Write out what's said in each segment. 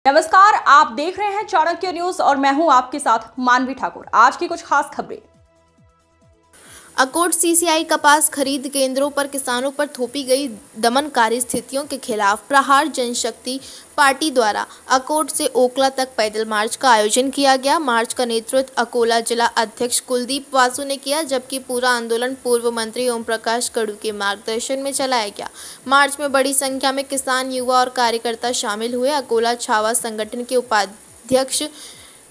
नमस्कार, आप देख रहे हैं चाणक्य न्यूज और मैं हूं आपके साथ मानवी ठाकुर। आज की कुछ खास खबरें। अकोट सीसीआई कपास खरीद केंद्रों पर किसानों पर थोपी गई दमनकारी स्थितियों के खिलाफ प्रहार जनशक्ति पार्टी द्वारा अकोट से ओखला तक पैदल मार्च का आयोजन किया गया। मार्च का नेतृत्व अकोला जिला अध्यक्ष कुलदीप वासु ने किया, जबकि पूरा आंदोलन पूर्व मंत्री ओम प्रकाश कड़ू के मार्गदर्शन में चलाया गया। मार्च में बड़ी संख्या में किसान, युवा और कार्यकर्ता शामिल हुए। अकोला छावा संगठन के उपाध्यक्ष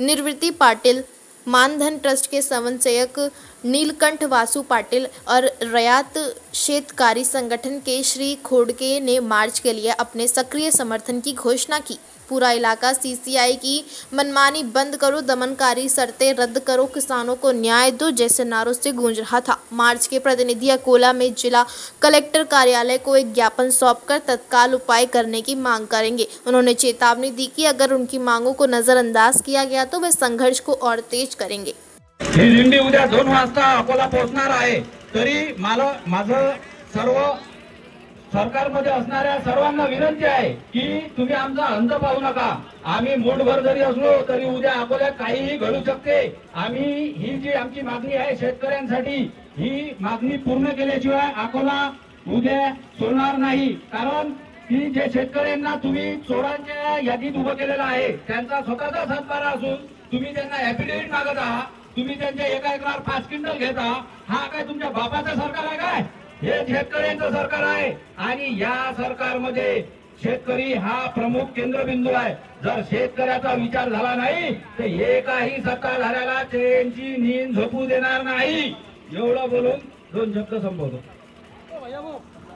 निर्वृति पाटिल, मानधन ट्रस्ट के समन्वयक नीलकंठ वासु पाटिल और रयात शेतकारी संगठन के श्री खोड़के ने मार्च के लिए अपने सक्रिय समर्थन की घोषणा की। पूरा इलाका सीसीआई की मनमानी बंद करो, दमनकारी शर्तें रद्द करो, किसानों को न्याय दो जैसे नारों से गूंज रहा था। मार्च के प्रतिनिधि अकोला में जिला कलेक्टर कार्यालय को एक ज्ञापन सौंपकर तत्काल उपाय करने की मांग करेंगे। उन्होंने चेतावनी दी कि अगर उनकी मांगों को नजरअंदाज किया गया तो वे संघर्ष को और तेज करेंगे। ही दिंडी उद्या 2 वाजता अकोला पोहोचणार आहे। तरी माझं सर्व सरकारमध्ये असणाऱ्या सर्वांना विनंती आहे की तुम्ही आमचा अंत पाहू नका। आम्ही मूठभर जरी असलो तरी उद्या अकोल्यात काहीही घडू शकते। आम्ही ही जी आमची मागणी आहे शेतकऱ्यांसाठी, ही मागणी पूर्ण केल्याशिवाय अकोला उद्या सोडणार नाही। कारण की जे शेतकऱ्यांना तुम्ही चोरांच्या यादीत उभं केलेलं आहे, त्यांचा स्वतःचा सातबारा असून तुम्ही त्यांना ॲफिडेव्हिट मागत आहात, तुम्ही त्यांच्या एका एकरावर 5 क्विंटल घेता। हा काय तुमच्या बापाचं सरकार आहे काय? हे शेतकऱ्यांचं सरकार आहे आणि या सरकारमध्ये शेतकरी हा प्रमुख केंद्रबिंदू आहे। जर शेतकऱ्याचा विचार झाला नाही तर एकाही सत्ताधाऱ्याला त्यांची नींद झोपू देणार नाही। एवढं बोलून 2 शब्द संपवतो।